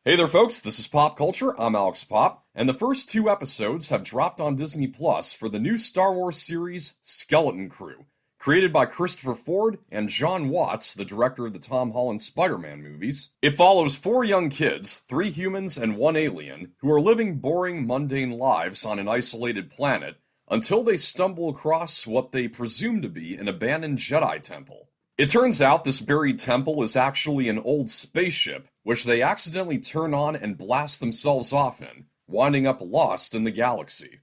Hey there, folks. This is Pop Culture. I'm Alex Pop, and the first two episodes have dropped on Disney Plus for the new Star Wars series Skeleton Crew, created by Christopher Ford and John Watts, the director of the Tom Holland Spider-Man movies. It follows four young kids, three humans and one alien, who are living boring, mundane lives on an isolated planet until they stumble across what they presume to be an abandoned Jedi temple. It turns out this buried temple is actually an old spaceship, which they accidentally turn on and blast themselves off in, winding up lost in the galaxy.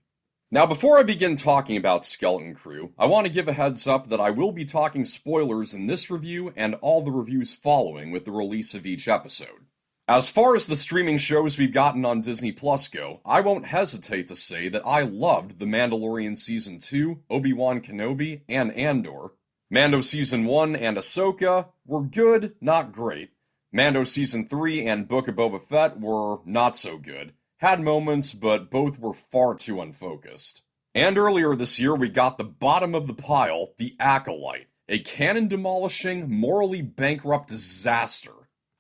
Now, before I begin talking about Skeleton Crew, I want to give a heads up that I will be talking spoilers in this review and all the reviews following with the release of each episode. As far as the streaming shows we've gotten on Disney Plus go, I won't hesitate to say that I loved The Mandalorian Season 2, Obi-Wan Kenobi, and Andor. Mando Season 1 and Ahsoka were good, not great. Mando Season 3 and Book of Boba Fett were not so good. Had moments, but both were far too unfocused. And earlier this year we got the bottom of the pile, The Acolyte, a canon-demolishing, morally bankrupt disaster.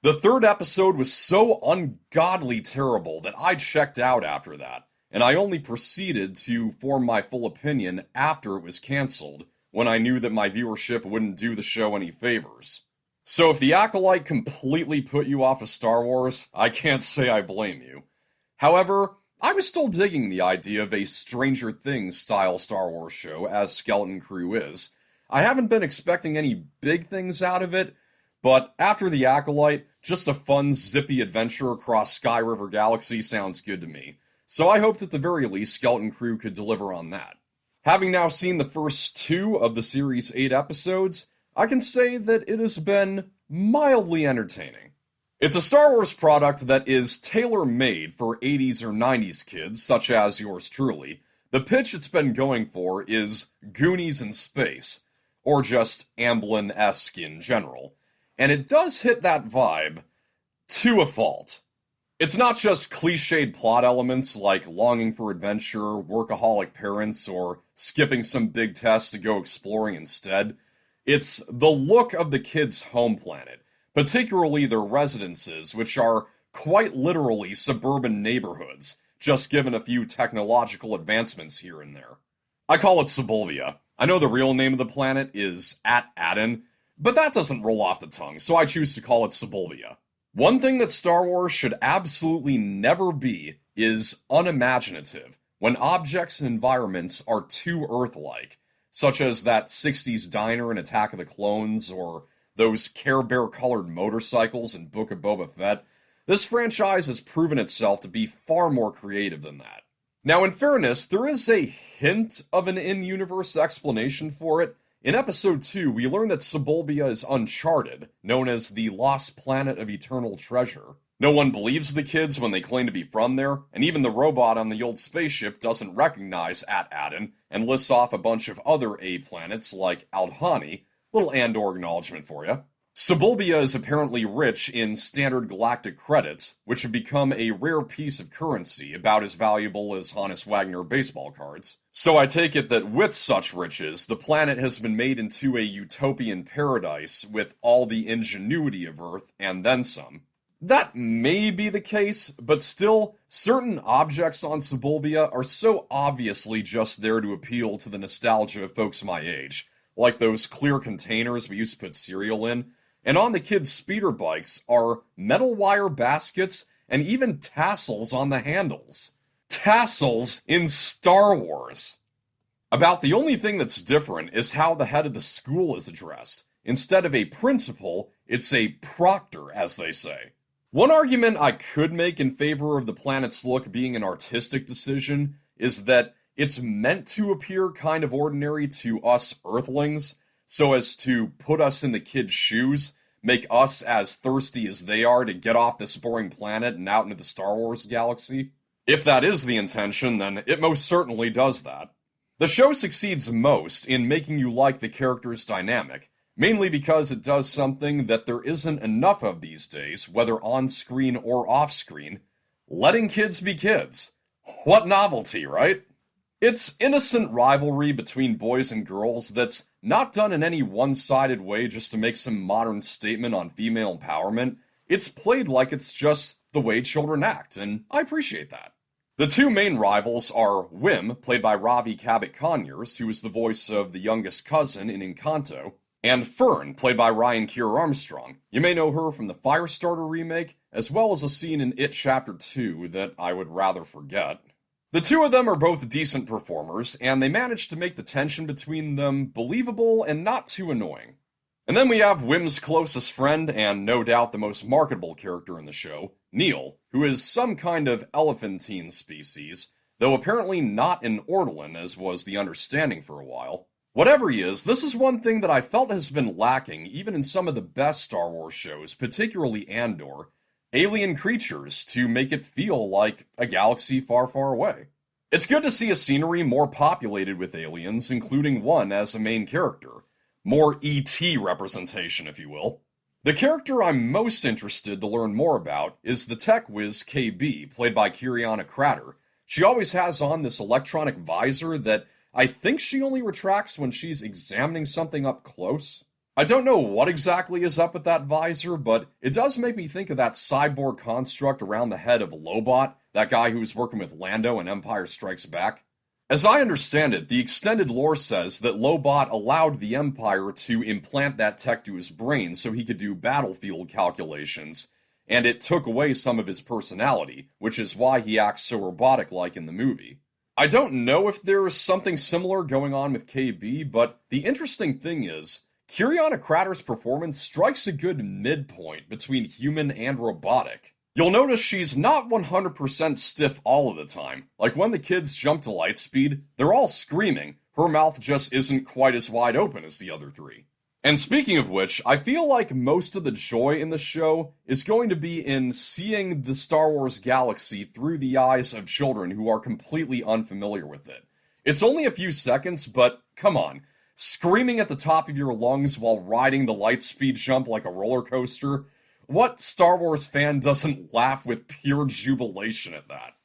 The third episode was so ungodly terrible that I checked out after that, and I only proceeded to form my full opinion after it was cancelled, when I knew that my viewership wouldn't do the show any favors. So if The Acolyte completely put you off of Star Wars, I can't say I blame you. However, I was still digging the idea of a Stranger Things style Star Wars show, as Skeleton Crew is. I haven't been expecting any big things out of it, but after The Acolyte, just a fun, zippy adventure across Sky River Galaxy sounds good to me. So I hoped at the very least Skeleton Crew could deliver on that. Having now seen the first two of the series' 8 episodes, I can say that it has been mildly entertaining. It's a Star Wars product that is tailor-made for 80s or 90s kids, such as yours truly. The pitch it's been going for is Goonies in space, or just Amblin-esque in general. And it does hit that vibe to a fault. It's not just cliched plot elements like longing for adventure, workaholic parents, or skipping some big test to go exploring instead. It's the look of the kids' home planet, particularly their residences, which are quite literally suburban neighborhoods, just given a few technological advancements here and there. I call it Suburbia. I know the real name of the planet is At-Aden, but that doesn't roll off the tongue, so I choose to call it Suburbia. One thing that Star Wars should absolutely never be is unimaginative, when objects and environments are too Earth-like, such as that 60s diner in Attack of the Clones, or those Care Bear-colored motorcycles in Book of Boba Fett. This franchise has proven itself to be far more creative than that. Now, in fairness, there is a hint of an in-universe explanation for it. In Episode 2, we learn that Suburbia is uncharted, known as the Lost Planet of Eternal Treasure. No one believes the kids when they claim to be from there, and even the robot on the old spaceship doesn't recognize At-Aden, and lists off a bunch of other A planets like Aldhani. Little Andor acknowledgement for you. Suburbia is apparently rich in standard galactic credits, which have become a rare piece of currency, about as valuable as Honus Wagner baseball cards. So I take it that with such riches, the planet has been made into a utopian paradise with all the ingenuity of Earth, and then some. That may be the case, but still, certain objects on Suburbia are so obviously just there to appeal to the nostalgia of folks my age, like those clear containers we used to put cereal in. And on the kids' speeder bikes are metal wire baskets and even tassels on the handles. Tassels in Star Wars! About the only thing that's different is how the head of the school is addressed. Instead of a principal, it's a proctor, as they say. One argument I could make in favor of the planet's look being an artistic decision is that it's meant to appear kind of ordinary to us Earthlings, so as to put us in the kids' shoes, make us as thirsty as they are to get off this boring planet and out into the Star Wars galaxy. If that is the intention, then it most certainly does that. The show succeeds most in making you like the characters' dynamic, mainly because it does something that there isn't enough of these days, whether on-screen or off-screen: letting kids be kids. What novelty, right? It's innocent rivalry between boys and girls that's not done in any one-sided way just to make some modern statement on female empowerment. it's played like it's just the way children act, and I appreciate that. The two main rivals are Wim, played by Ravi Cabot-Conyers, who is the voice of the youngest cousin in Encanto, and Fern, played by Ryan Keir Armstrong. You may know her from the Firestarter remake, as well as a scene in It Chapter 2 that I would rather forget. The two of them are both decent performers, and they manage to make the tension between them believable and not too annoying. And then we have Wim's closest friend, and no doubt the most marketable character in the show, Neil, who is some kind of elephantine species, though apparently not an ortolan, as was the understanding for a while. Whatever he is, this is one thing that I felt has been lacking even in some of the best Star Wars shows, particularly Andor, alien creatures to make it feel like a galaxy far, far away. It's good to see a scenery more populated with aliens, including one as a main character. More E.T. representation, if you will. The character I'm most interested to learn more about is the tech whiz KB, played by Kiriana Crater. She always has on this electronic visor that I think she only retracts when she's examining something up close. I don't know what exactly is up with that visor, but it does make me think of that cyborg construct around the head of Lobot, that guy who was working with Lando in Empire Strikes Back. As I understand it, the extended lore says that Lobot allowed the Empire to implant that tech to his brain so he could do battlefield calculations, and it took away some of his personality, which is why he acts so robotic-like in the movie. I don't know if there's something similar going on with KB, but the interesting thing is, Kiriana Crater's performance strikes a good midpoint between human and robotic. You'll notice she's not 100% stiff all of the time. Like when the kids jump to light speed, they're all screaming. Her mouth just isn't quite as wide open as the other three. And speaking of which, I feel like most of the joy in the show is going to be in seeing the Star Wars galaxy through the eyes of children who are completely unfamiliar with it. It's only a few seconds, but come on. Screaming at the top of your lungs while riding the lightspeed jump like a roller coaster? What Star Wars fan doesn't laugh with pure jubilation at that?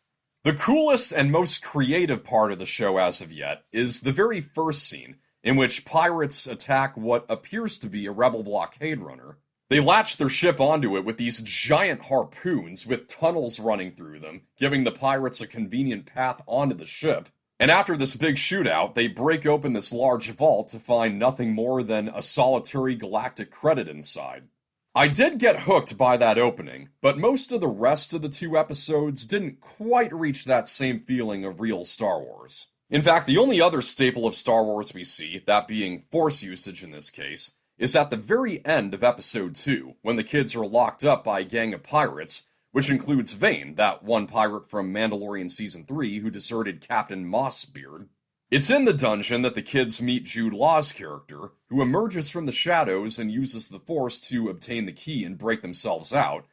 The coolest and most creative part of the show as of yet is the very first scene, in which pirates attack what appears to be a rebel blockade runner. They latch their ship onto it with these giant harpoons with tunnels running through them, giving the pirates a convenient path onto the ship. And after this big shootout, they break open this large vault to find nothing more than a solitary galactic credit inside. I did get hooked by that opening, but most of the rest of the two episodes didn't quite reach that same feeling of real Star Wars. In fact, the only other staple of Star Wars we see, that being Force usage in this case, is at the very end of Episode 2, when the kids are locked up by a gang of pirates, which includes Vane, that one pirate from Mandalorian Season 3 who deserted Captain Mossbeard. It's in the dungeon that the kids meet Jude Law's character, who emerges from the shadows and uses the Force to obtain the key and break themselves out.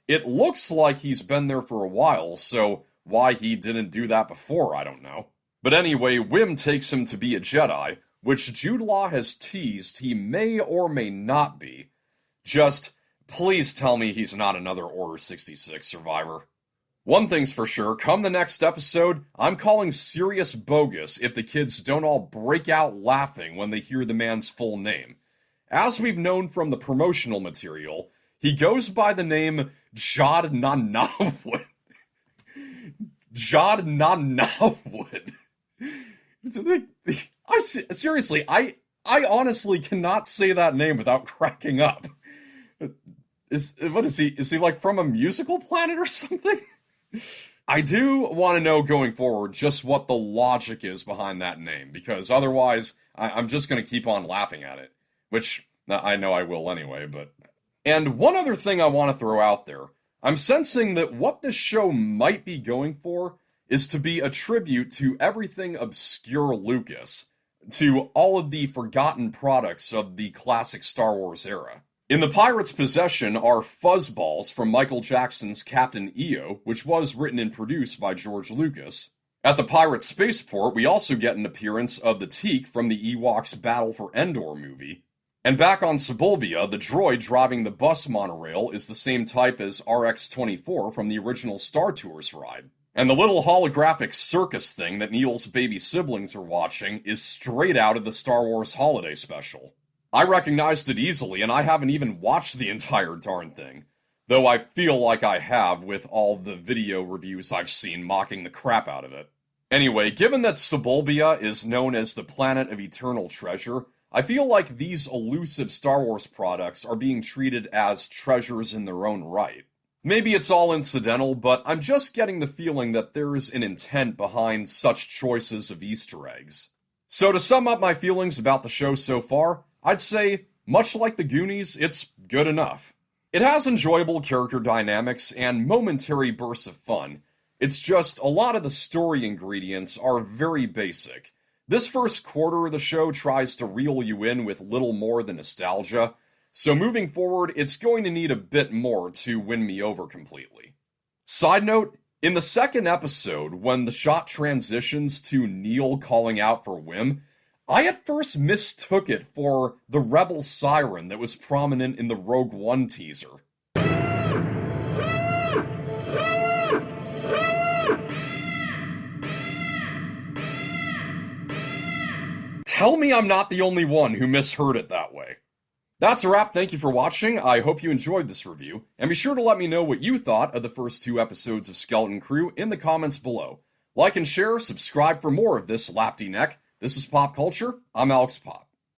It looks like he's been there for a while, so why he didn't do that before, I don't know. But anyway, Wim takes him to be a Jedi, which Jude Law has teased he may or may not be. Just, please tell me he's not another Order 66 survivor. One thing's for sure, come the next episode, I'm calling serious bogus if the kids don't all break out laughing when they hear the man's full name. As we've known from the promotional material, he goes by the name Jod Nanawwood. Jod Nanawwood. Seriously, I honestly cannot say that name without cracking up. What is he? Is he like from a musical planet or something? I do want to know going forward just what the logic is behind that name, because otherwise I'm just going to keep on laughing at it, which I know I will anyway, but... And one other thing I want to throw out there, I'm sensing that what this show might be going for is to be a tribute to everything obscure Lucas, to all of the forgotten products of the classic Star Wars era. In the Pirates' possession are fuzzballs from Michael Jackson's Captain EO, which was written and produced by George Lucas. At the Pirate spaceport, we also get an appearance of the Teak from the Ewoks' Battle for Endor movie. And back on Sebulbia, the droid driving the bus monorail is the same type as RX-24 from the original Star Tours ride. And the little holographic circus thing that Neil's baby siblings are watching is straight out of the Star Wars Holiday Special. I recognized it easily, and I haven't even watched the entire darn thing. though I feel like I have with all the video reviews I've seen mocking the crap out of it. Anyway, given that Sebulbia is known as the planet of eternal treasure, I feel like these elusive Star Wars products are being treated as treasures in their own right. Maybe it's all incidental, but I'm just getting the feeling that there's an intent behind such choices of Easter eggs. So to sum up my feelings about the show so far, I'd say, much like the Goonies, it's good enough. It has enjoyable character dynamics and momentary bursts of fun. It's just a lot of the story ingredients are very basic. This first quarter of the show tries to reel you in with little more than nostalgia, so moving forward, it's going to need a bit more to win me over completely. Side note, in the second episode, when the shot transitions to Neil calling out for Wim, I at first mistook it for the Rebel siren that was prominent in the Rogue One teaser. Tell me I'm not the only one who misheard it that way. That's a wrap. Thank you for watching. I hope you enjoyed this review, and be sure to let me know what you thought of the first 2 episodes of Skeleton Crew in the comments below. Like and share, subscribe for more of this lapty neck. This is Pop Culture. I'm Alex Pop.